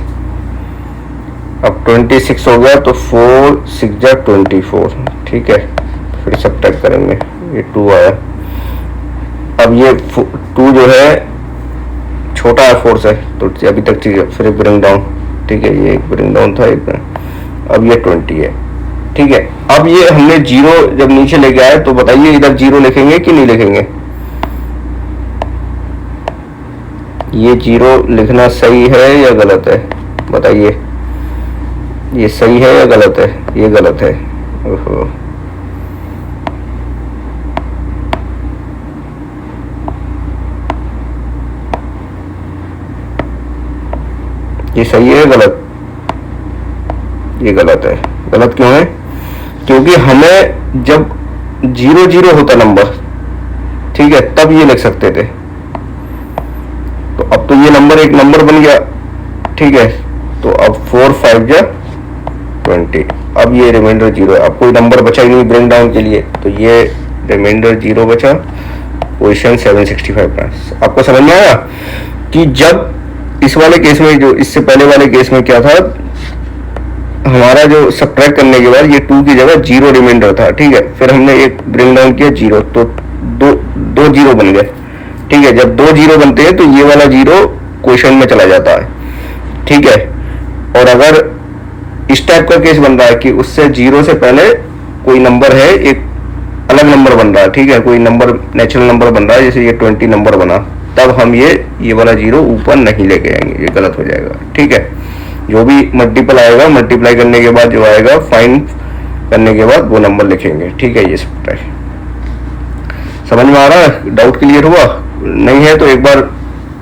अब 26 हो गया, तो 4 6 जा 24, ठीक है, फिर सब्ट्रैक्ट करेंगे, ये 2 आया। अब ये 2 जो है छोटा है 4 से, तो अभी तक ठीक है, फिर ब्रिंग डाउन, ठीक है, ये एक ब्रिंग डाउन था, एक अब ये 20 है, ठीक है। अब ये हमने 0 जब नीचे लेके आए, तो बताइए इधर 0 लिखेंगे कि नहीं लिखेंगे, ये 0 लिखना सही है या गलत है, बताइए, ये सही है या गलत है, ये गलत है, ओहो, ये सही है गलत, ये गलत है। गलत क्यों है, क्योंकि हमें जब 0 0 होता नंबर, ठीक है, तब ये लिख सकते थे, तो अब तो ये नंबर एक नंबर बन गया, ठीक है। तो अब 4 5 जा 20, अब ये रिमाइंडर 0 है, अब कोई नंबर बचा ही नहीं ब्रिंग डाउन के लिए, तो ये रिमाइंडर 0 बचा। क्वेश्चन 765 का आपको समझ में आया कि जब इस वाले केस में, जो इससे पहले वाले केस में क्या था, हमारा जो सब्ट्रैक्ट करने के बाद ये 2 की जगह 0 रिमाइंडर था, ठीक है, फिर हमने एक ब्रिंग डाउन किया 0, तो दो 0 बन गए, ठीक है। जब 2 0 बनते हैं तो ये वाला 0 क्वेश्चन में चला जाता है, ठीक है। और अगर इस टाइप का केस बन रहा है कि उससे 0 से पहले कोई नंबर है, एक अलग नंबर बन रहा है, ठीक है, कोई नंबर नेचुरल नंबर बन रहा है, जैसे ये 20 नंबर बना, तब हम ये वाला 0 ऊपर नहीं लेके आएंगे, ये गलत हो जाएगा, ठीक है। जो भी मल्टीपल आएगा, मल्टीप्लाई करने के बाद जो आएगा, फाइंड करने के बाद वो नंबर लिखेंगे, ठीक है। ये सब है, समझ में आ रहा है, डाउट क्लियर हुआ? नहीं है तो एक बार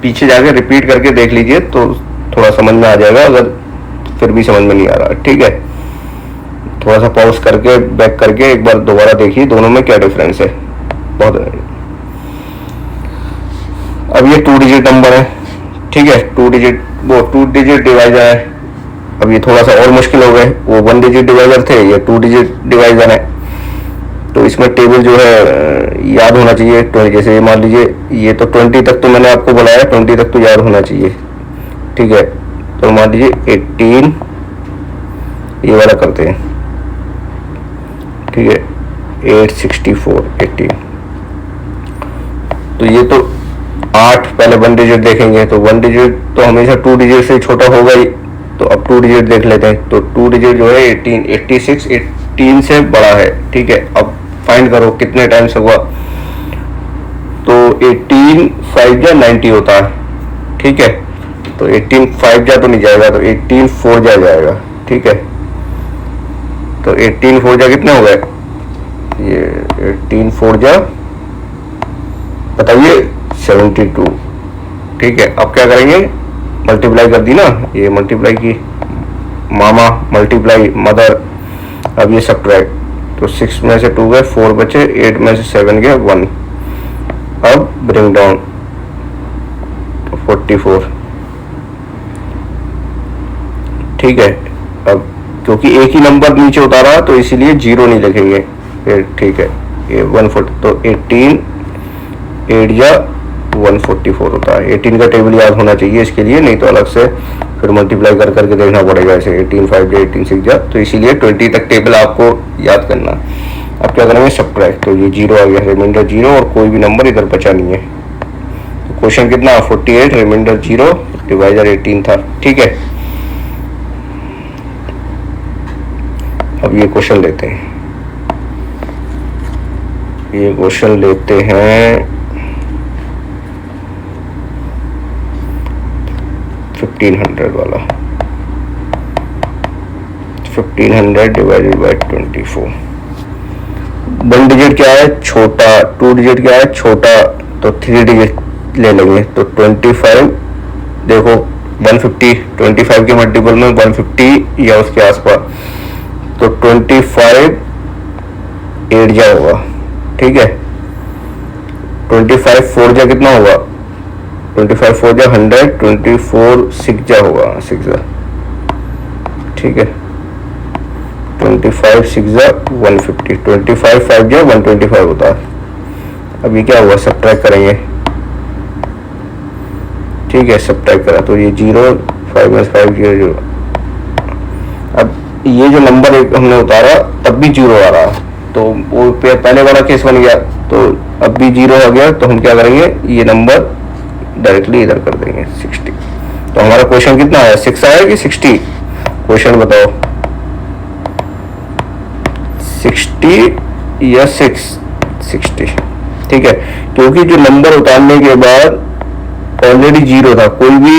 पीछे जाके रिपीट करके देख लीजिए, तो थोड़ा समझ में आ जाएगा, अगर फिर भी समझ में नहीं आ रहा, ठीक है। थोड़ा सा पॉज करके बैक करके एक बार दोबारा देखिए दोनों में क्या डिफरेंस है, बहुत। अब ये 2 डिजिट नंबर है, ठीक है, 2 डिजिट डिवाइजर है। अब ये थोड़ा सा और मुश्किल हो गए, वो 1 डिजिट डिवाइजर थे, ये 2 डिजिट डिवाइजर है। तो इसमें टेबल जो है याद होना चाहिए। तो जैसे मान लीजिए ये तो 20 तक तो मैंने आपको बताया, 20 तक तो याद होना चाहिए, ठीक है। तो मान लीजिए 18 ये वाला करते हैं, ठीक है, 864 18। तो ये तो 8 पहले 1 डिजिट देखेंगे, तो 1 डिजिट तो हमेशा 2 डिजिट से छोटा होगा ही। तो अब 2 डिजिट देख लेते हैं। तो 2 डिजिट जो है 18 86 18 से बड़ा है, ठीक है। अब फाइंड करो कितने टाइम्स होगा। तो 18 5 जा 90 होता है, ठीक है। तो 18 5 जा तो नहीं जाएगा, तो 18 4 जा जाएगा, ठीक है। तो 18 4 जा कितने हो गए, ये 18 4 जा बताइए 72, ठीक है। अब क्या करेंगे, मल्टीप्लाई कर दी ना, ये मल्टीप्लाई की, मामा मल्टीप्लाई मदर। अब ये सब्ट्रैक्ट, तो 6 में से 2 गए, 4 बचे, 8 में से 7 गए, 1। अब ब्रिंग डाउन, तो 44, ठीक है। अब क्योंकि एक ही नंबर नीचे उतारा तो इसीलिए 0 नहीं लिखेंगे फिर, ठीक है। ये 140, तो 18 8 या 144 होता है। 18 का टेबल याद होना चाहिए इसके लिए, नहीं तो अलग से फिर मल्टीप्लाई कर करके देखना पड़ेगा ऐसे 18 5 जा 18 6 जा। तो इसीलिए 20 तक टेबल आपको याद करना। अब क्या करेंगे, सब्ट्रैक्ट, तो ये 0 आ गया, रिमाइंडर 0 और कोई भी नंबर इधर बचा नहीं है। तो क्वेश्चन कितना, 48, रिमाइंडर 0, डिवाइजर 18 था, ठीक है। अब ये क्वेश्चन लेते हैं, ये क्वेश्चन लेते हैं 1500 वाला। 1500 डिवाइडेड बाय 24। 1 डिजिट क्या है, छोटा। 2 डिजिट क्या है, छोटा। तो 3 डिजिट ले लेंगे। तो 25, देखो 150, 25 के मल्टीपल में 150 या उसके आसपास। तो 25 8 जा होगा, ठीक है। 25 4 जा कितना होगा, 25 4 जा 100, 24 6 जा होगा, 6 जा, ठीक है। 25 6 जा 150, 25 5 जा 125 होता है। अब ये क्या हुआ, सब्ट्रैक्ट करेंगे, ठीक है। सब्ट्रैक्ट करा तो ये 0 5 - 5 0। अब ये जो नंबर एक हमने उतारा तब भी 0 आ रहा, तो वो पहले वाला केस बन गया। तो अब भी 0 आ गया, तो हम क्या करेंगे, ये नंबर डायरेक्टली इधर कर देंगे 60। तो हमारा क्वेश्चन कितना आया, 6 आया कि 60, क्वेश्चन बताओ 60 या 6, 60, ठीक है। क्योंकि जो नंबर उतारने के बाद ऑलरेडी 0 था, कोई भी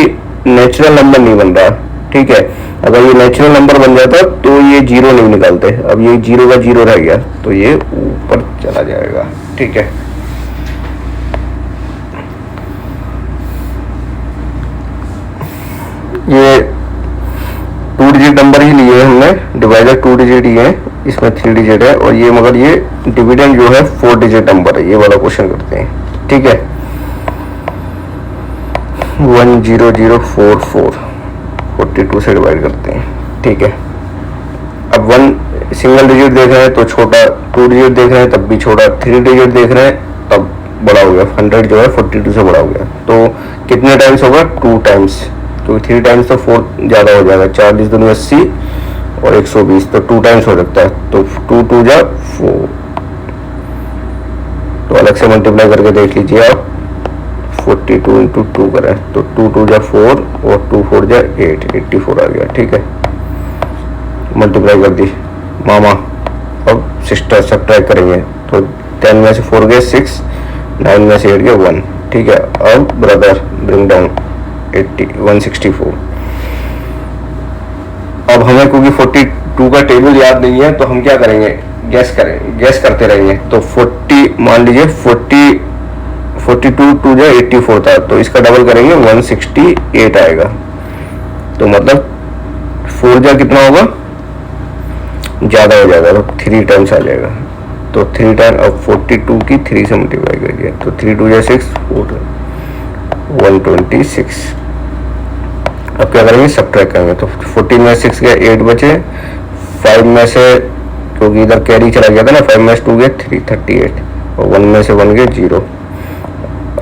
नेचुरल नंबर नहीं बन रहा, ठीक है। अगर ये नेचुरल नंबर बन जाता तो ये 0 नहीं निकालते। अब ये 0 का 0 रह गया, तो ये ऊपर चला जाएगा, ठीक है। ये 2 डिजिट नंबर ही लिए हमने, डिवाइजर 2 डिजिट ही है, इसमें 3 डिजिट है। और ये मगर ये डिविडेंड जो है 4 डिजिट नंबर है। ये वाला क्वेश्चन करते हैं, ठीक है। 10044 42 से डिवाइड करते हैं, ठीक है। अब 1 सिंगल डिजिट देख रहे हैं तो छोटा, 2 डिजिट देख रहे हैं तब भी छोटा, 3 डिजिट देख रहे हैं तब बड़ा हो गया। 100 जो है 42 से बड़ा हो गया। तो कितने टाइम्स होगा, 2 टाइम्स। तो 3 टाइम्स तो 4 ज़्यादा हो जाएगा, 4 × 2 = 80 और 120, तो 2 टाइम्स हो सकता है। तो 2 2 जा 4। तो अलग से मल्टीप्लाई करके देख लीजिए आप, 42 × 2 करें तो 2 2 जा 4 और 2 4 जा 8, 84 आ गया, ठीक है। मल्टीप्लाई कर दी मामा। अब सिस्टर सब्ट्रैक्ट करेंगे, तो 10 में से 4 गए 6, 9 में से 8 गए 1, ठीक है। अब ब्रदर ब्रिंग डाउन 164। अब हमें क्योंकि 42 का टेबल याद नहीं है, तो हम क्या करेंगे, गैस करते रहेंगे। तो 40 मान लीजिए 42 2 जा 84 था, तो इसका डबल करेंगे 168 आएगा। तो मतलब 4 जा कितना होगा, ज़्यादा हो जाएगा, तो 3 टाइम्स आ जाएगा। तो 3 टाइम, अब 42 की 3 से मल्टीप्लाई करिए, तो 3 2 जा 6 126, अब क्या करेंगे, सब्ट्रैक्ट करेंगे। तो 14 में 6 गए 8 बचे, 5 में से क्योंकि इधर कैरी चला गया था ना, 5 में 2 गए 3 38, और 1 में से 1 गए 0।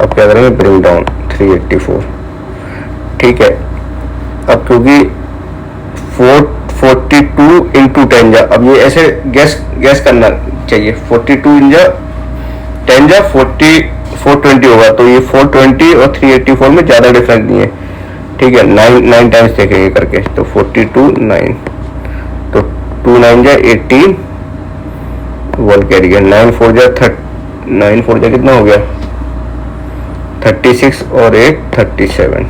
अब क्या करेंगे, ब्रिंग डाउन 384। ठीक है, अब क्योंकि 442 इंटू 10 जा, अब ये ऐसे गैस करना चाहिए, 42 इंजा 10 जा 420 होगा, तो ये 420 और 384 में ज़्यादा डिफरेंस नहीं है। ठीक है, 9 टाइम्स देखेंगे करके, तो 42 9, तो 2 9 जा 18, 1 कैरी गया, 9 4 जा कितना हो गया 36 और 1 37।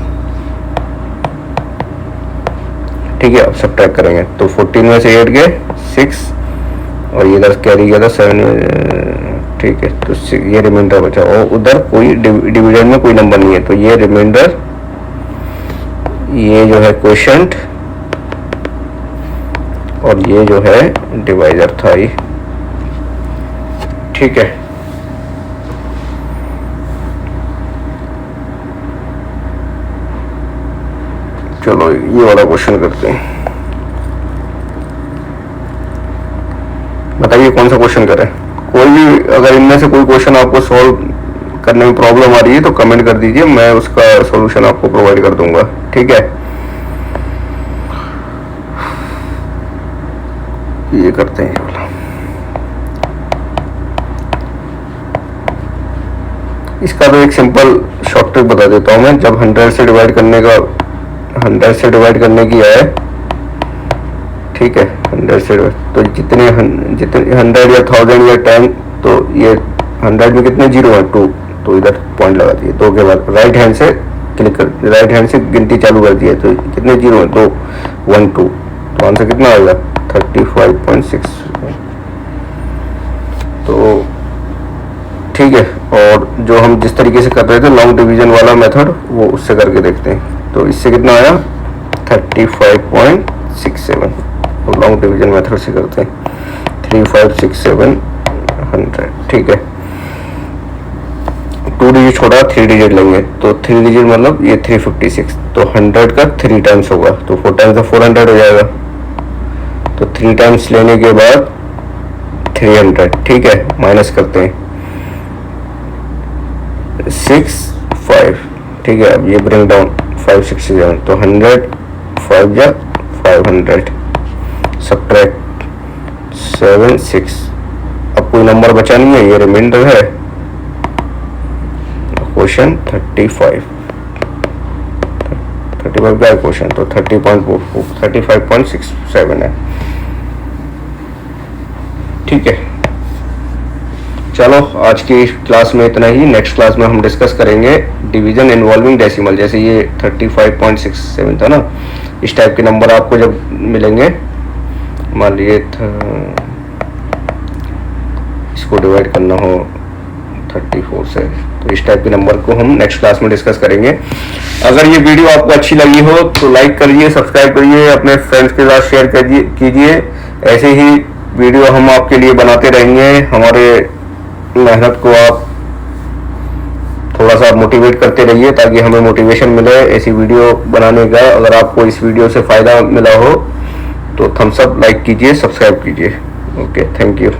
ठीक है, अब सब्ट्रैक्ट करेंगे, तो 14 में से 8 गए 6, और ये इधर कैरी गया था 7 में। ठीक है, तो ये रिमाइंडर बचा, और उधर कोई डिविजन में कोई नंबर नहीं है, तो ये रिमाइंडर, ये जो है क्वोशंट, और ये जो है डिवाइजर था ये। ठीक है, चलो ये वाला क्वेश्चन करते हैं। बताइए कौन सा क्वेश्चन करें। कोई भी अगर इनमें से कोई क्वेश्चन आपको सॉल्व करने में प्रॉब्लम आ रही है तो कमेंट कर दीजिए, मैं उसका सॉल्यूशन आपको प्रोवाइड कर दूंगा। ठीक है, ये करते हैं वाला। इसका तो एक सिंपल शॉर्ट ट्रिक बता देता हूं मैं। जब 100 से डिवाइड करने की आए, ठीक है, 100 से तो जितने 100 या 1000 या 10, तो ये 100 में कितने जीरो है 2, तो इधर पॉइंट लगा दिए। 2 के बाद राइट हैंड से क्लिक कर, राइट हैंड से गिनती चालू कर दी है, तो कितने जीरो है 2 1 2, तो आंसर कितना आएगा 35.6। तो ठीक है, और जो हम जिस तरीके से कर रहे थे लॉन्ग डिवीजन वाला मेथड, वो उससे करके देखते हैं। तो इससे कितना आया 35.67, तो लॉन्ग डिवीजन मेथड से करते हैं 3567 100। ठीक है, 2 डिजिट छोड़ा 3 डिजिट लेंगे, तो 3 डिजिट मतलब ये 356, तो 100 का 3 टाइम्स होगा, तो 4 टाइम्स का 400 हो जाएगा। तो 3 टाइम्स लेने के बाद 300। ठीक है, माइनस करते हैं 6 5। ठीक है, अब ये ब्रिंग डाउन 567, तो 100 5 जा 500, सब्ट्रैक्ट 7 6। अब कोई नंबर बचा नहीं है, ये रिमाइंडर है। क्वेश्चन 35 का है क्वेश्चन, तो 35.67 है। ठीक है, चलो आज की क्लास में इतना ही। नेक्स्ट क्लास में हम डिस्कस करेंगे डिवीजन इन्वॉल्विंग डेसिमल। जैसे ये 35.67 था ना, इस टाइप के नंबर आपको जब मिलेंगे, मान लीजिए इसको डिवाइड करना हो 34 से, तो इस टाइप के नंबर को हम नेक्स्ट क्लास में डिस्कस करेंगे। अगर ये वीडियो आपको अच्छी लगी हो तो लाइक करिए, सब्सक्राइब करिए, अपने फ्रेंड्स के साथ शेयर कीजिए। ऐसे ही वीडियो हम आपके लिए बनाते रहेंगे। हमारे मेहनत को आप थोड़ा सा मोटिवेट करते रहिए, ताकि हमें मोटिवेशन मिले ऐसी वीडियो बनाने का। अगर आपको इस वीडियो से फ़ायदा मिला हो तो थम्स अप, लाइक कीजिए, सब्सक्राइब कीजिए। Okay, thank you.